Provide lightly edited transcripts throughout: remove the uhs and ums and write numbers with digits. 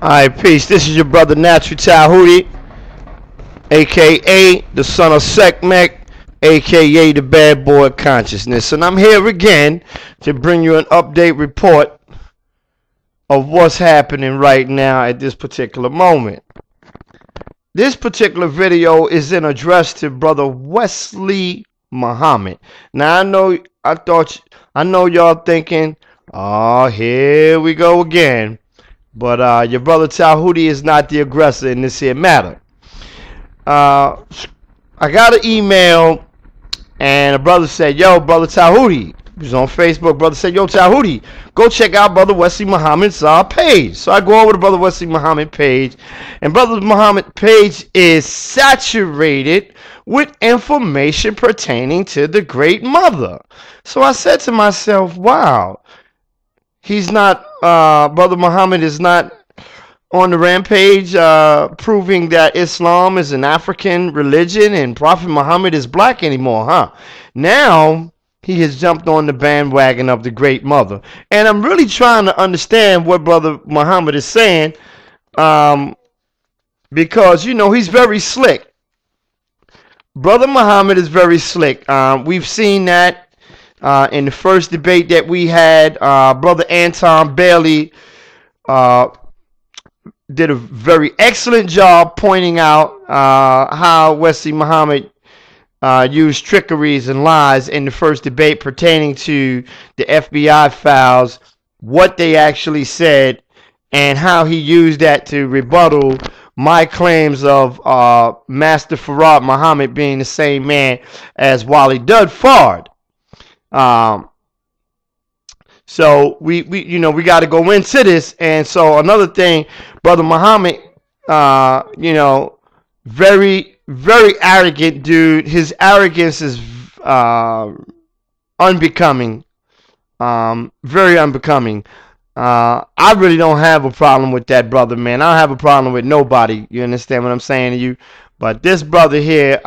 Alright, peace. This is your brother Natural Tahuti, aka the son of Sekhmet, aka the bad boy of consciousness. And I'm here again to bring you an update report of what's happening right now at this particular moment. This particular video is in address to brother Wesley Muhammad. Now I know y'all thinking, oh, here we go again. But your brother Tahuti is not the aggressor in this here matter. I got an email, and a brother said, yo, brother Tahuti. He was on Facebook. Brother said, yo, Tahuti, go check out brother Wesley Muhammad's page. So I go over to brother Wesley Muhammad page, and brother Muhammad page is saturated with information pertaining to the Great Mother. So I said to myself, wow, he's not, brother Muhammad is not on the rampage proving that Islam is an African religion and Prophet Muhammad is black anymore, huh? Now he has jumped on the bandwagon of the Great Mother. And I'm really trying to understand what brother Muhammad is saying, because, you know, he's very slick. Brother Muhammad is very slick. We've seen that in the first debate that we had. Brother Anton Bailey did a very excellent job pointing out how Wesley Muhammad used trickeries and lies in the first debate pertaining to the FBI files, what they actually said, and how he used that to rebuttal my claims of Master Farad Muhammad being the same man as Wali Dudford. So we got to go into this. And so another thing, brother Muhammad, you know, very arrogant dude. His arrogance is unbecoming, very unbecoming. I really don't have a problem with that brother, man. I don't have a problem with nobody. You understand what I'm saying to you? But this brother here,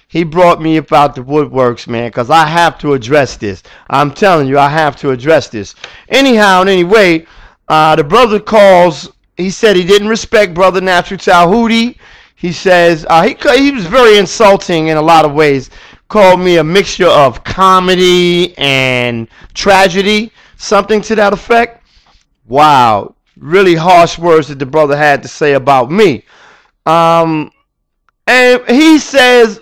he brought me up out the woodworks, man, because I have to address this. I'm telling you, I have to address this. Anyhow and anyway, the brother calls. He said he didn't respect brother Natural Tahuti. He says he was very insulting in a lot of ways. Called me a mixture of comedy and tragedy, something to that effect. Wow, really harsh words that the brother had to say about me. And he says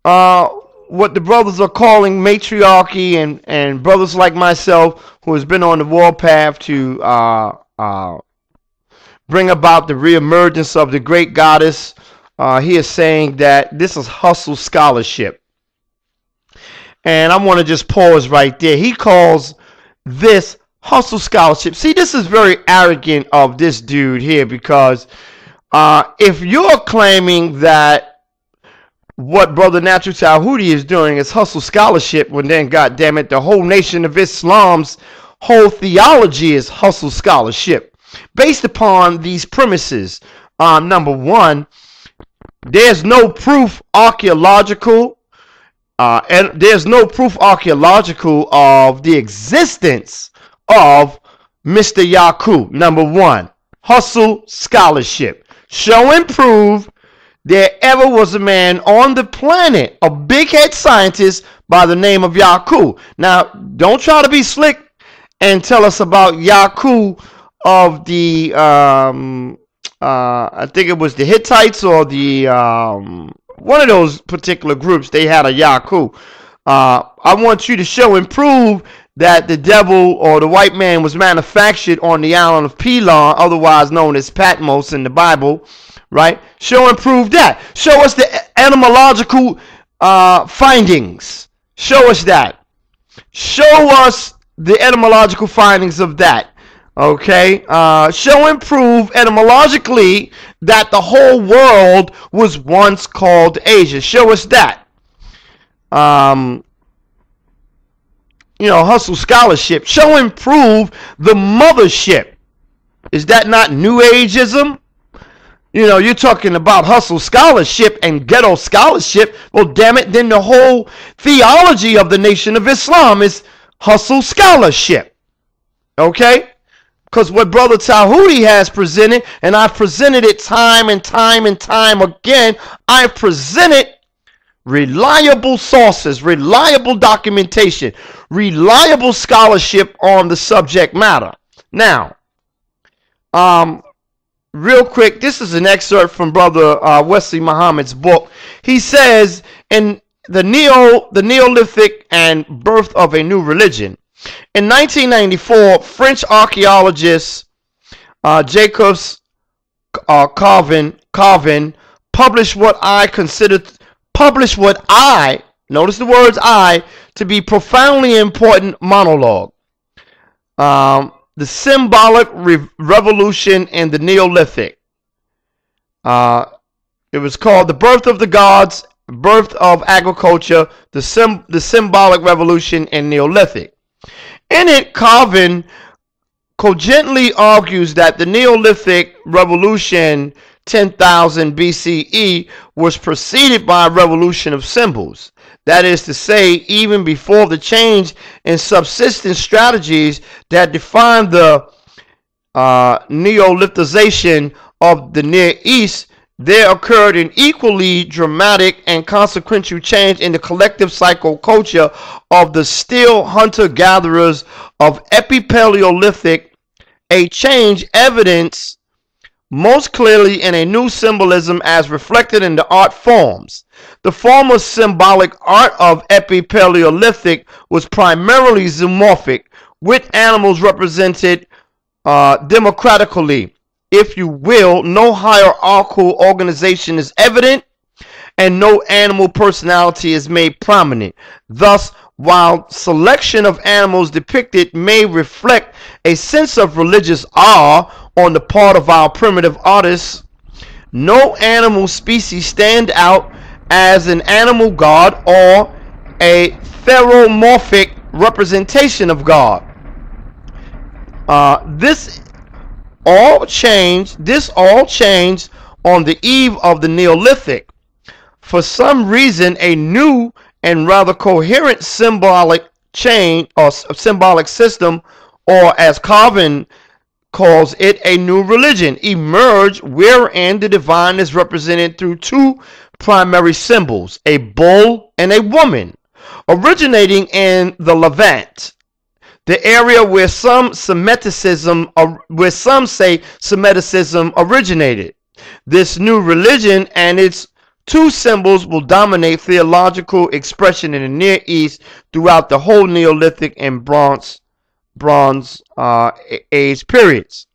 what the brothers are calling matriarchy, and brothers like myself who has been on the warpath to bring about the reemergence of the great goddess. He is saying that this is hustle scholarship. And I want to just pause right there. He calls this hustle scholarship. See, this is very arrogant of this dude here, because if you're claiming that what brother Natural Tahuti is doing is hustle scholarship, well then, goddammit, the whole nation of Islam's whole theology is hustle scholarship, based upon these premises. Number one, there's no proof archaeological, and there's no proof archaeological of the existence of Mr. Yaqub. Number one, hustle scholarship. Show and prove there ever was a man on the planet, a big head scientist by the name of Yaqub. Now, don't try to be slick and tell us about Yaqub of the I think it was the Hittites or the one of those particular groups. They had a Yaqub. I want you to show and prove that the devil or the white man was manufactured on the island of Pelon, otherwise known as Patmos in the Bible, right? Show and prove that. Show us the etymological findings. Show us that. Show us the etymological findings of that. Okay? Show and prove etymologically that the whole world was once called Asia. Show us that. You know, hustle scholarship. Show and prove the mothership. Is that not New Ageism? You know, you're talking about hustle scholarship and ghetto scholarship. Well, damn it, then the whole theology of the Nation of Islam is hustle scholarship. Okay? Because what Brother Tahuti has presented, and I've presented it time and time and time again, I've presented reliable sources, reliable documentation, reliable scholarship on the subject matter. Now, real quick, this is an excerpt from Brother Wesley Muhammad's book. He says in the Neolithic and Birth of a New Religion. In 1994, French archaeologist Jacques Carvin published what I, notice the words I, to be profoundly important monologue. The symbolic revolution in the Neolithic. It was called The Birth of the Gods, Birth of Agriculture, the Symbolic Revolution in Neolithic. In it, Carvin cogently argues that the Neolithic Revolution 10,000 BCE was preceded by a revolution of symbols. That is to say, even before the change in subsistence strategies that defined the Neolithization of the Near East, there occurred an equally dramatic and consequential change in the collective psychoculture of the still hunter-gatherers of Epipaleolithic, a change evidenced most clearly in a new symbolism as reflected in the art forms. The former symbolic art of Epipaleolithic was primarily zoomorphic, with animals represented democratically. If you will, no hierarchical organization is evident, and no animal personality is made prominent. Thus, while selection of animals depicted may reflect a sense of religious awe on the part of our primitive artists, no animal species stand out as an animal god or a theromorphic representation of God. This all changed on the eve of the Neolithic. For some reason, a new and rather coherent symbolic chain or symbolic system, or as Carvin calls it, a new religion, emerged wherein the divine is represented through two primary symbols, a bull and a woman, originating in the Levant, the area where some say Semitism originated. This new religion and its two symbols will dominate theological expression in the Near East throughout the whole Neolithic and Bronze Age periods.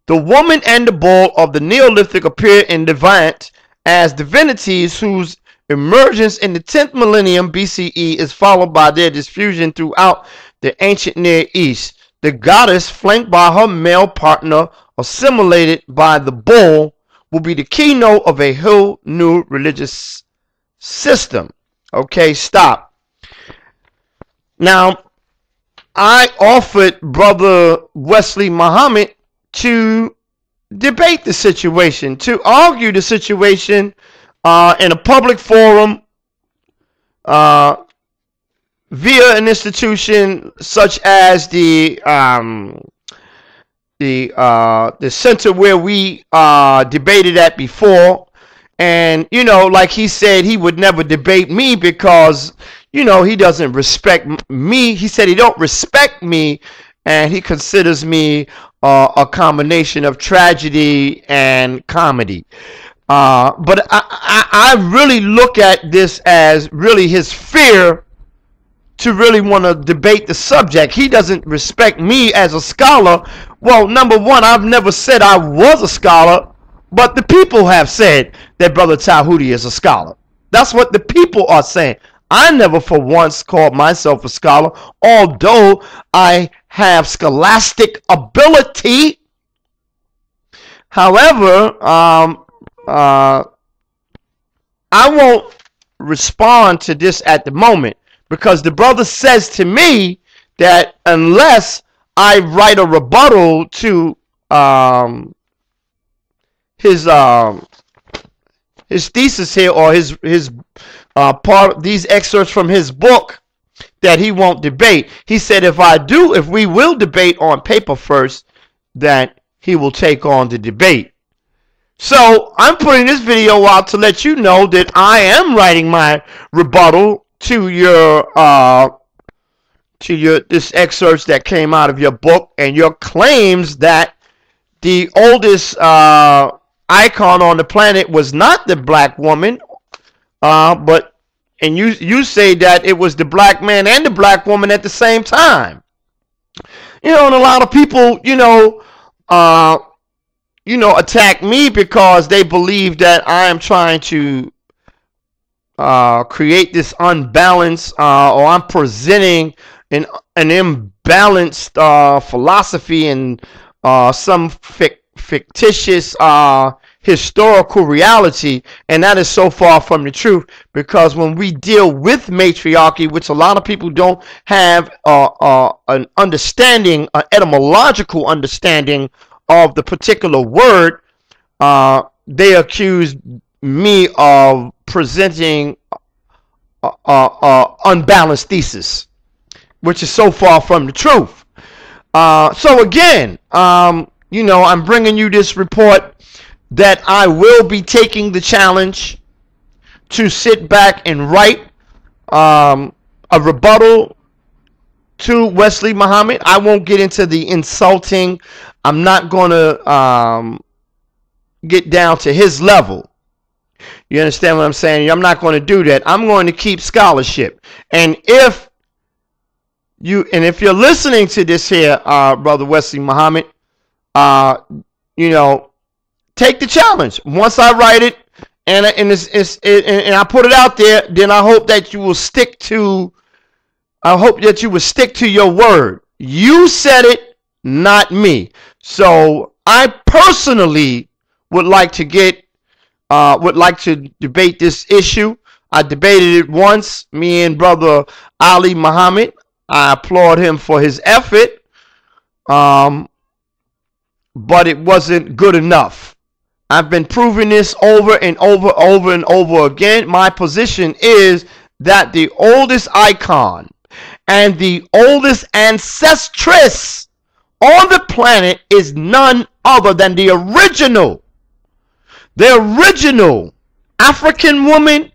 The woman and the bull of the Neolithic appear in the Levant as divinities whose emergence in the 10th millennium BCE is followed by their diffusion throughout the ancient Near East. The goddess, flanked by her male partner, assimilated by the bull, will be the keynote of a whole new religious system. Okay, stop. Now, I offered Brother Wesley Muhammad to debate the situation, to argue the situation in a public forum via an institution such as the center where we debated at before. And you know, like he said, he would never debate me because, you know, he doesn't respect me. He said he don't respect me, and he considers me a combination of tragedy and comedy. But I really look at this as really his fear to really want to debate the subject. He doesn't respect me as a scholar. Well, number one, I've never said I was a scholar, but the people have said that Brother Tahuti is a scholar. That's what the people are saying. I never for once called myself a scholar, although I have scholastic ability. However, I won't respond to this at the moment, because the brother says to me that unless I write a rebuttal to his thesis here, or his part, these excerpts from his book, that he won't debate. He said if we will debate on paper first, that he will take on the debate. So I'm putting this video out to let you know that I am writing my rebuttal to this excerpts that came out of your book and your claims that the oldest icon on the planet was not the black woman, and you say that it was the black man and the black woman at the same time. And a lot of people, attack me because they believe that I am trying to create this unbalance, or I'm presenting an imbalanced philosophy and some fictitious historical reality, and that is so far from the truth. Because when we deal with matriarchy, which a lot of people don't have an understanding, an etymological understanding of the particular word, they accuse me of presenting unbalanced thesis, which is so far from the truth. So again, I'm bringing you this report that I will be taking the challenge to sit back and write a rebuttal to Wesley Muhammad. I won't get into the insulting. I'm not going to get down to his level. You understand what I'm saying? I'm not going to do that. I'm going to keep scholarship. And if you're listening to this here, Brother Wesley Muhammad, take the challenge. Once I write it and I put it out there, then I hope that you will stick to. I hope that you will stick to your word. You said it, not me. So I personally would like to debate this issue. I debated it once, me and Brother Ali Muhammad. I applaud him for his effort, but it wasn't good enough. I've been proving this over and over again. My position is that the oldest icon and the oldest ancestress on the planet is none other than the original African woman,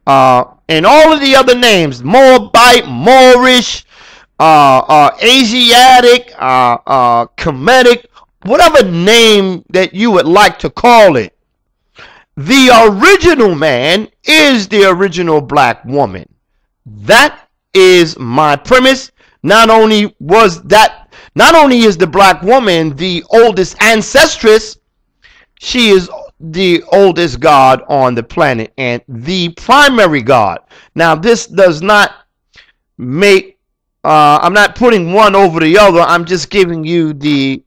and all of the other names, Moabite, Moorish, Asiatic, Kemetic, whatever name that you would like to call it. The original man is the original black woman. That is my premise. Not only is the black woman the oldest ancestress, she is the oldest god on the planet and the primary god. Now, this does not make, I'm not putting one over the other. I'm just giving you the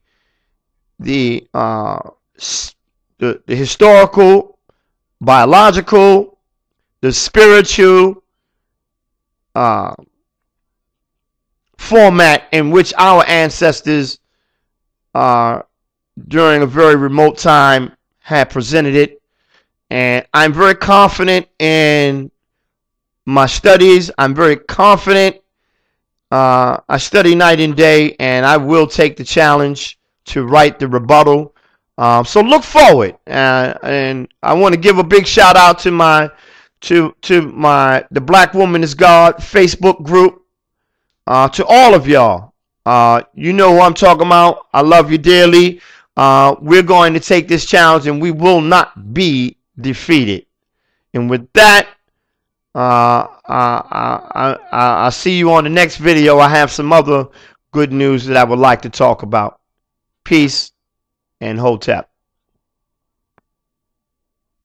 historical, biological, the spiritual format in which our ancestors during a very remote time had presented it. And I'm very confident in my studies. I'm very confident. I study night and day, and I will take the challenge to write the rebuttal. So look forward. And I want to give a big shout out to the Black Woman is God Facebook group. To all of y'all. You know who I'm talking about. I love you dearly. We're going to take this challenge and we will not be defeated. And with that, I'll see you on the next video. I have some other good news that I would like to talk about. Peace and Hotep.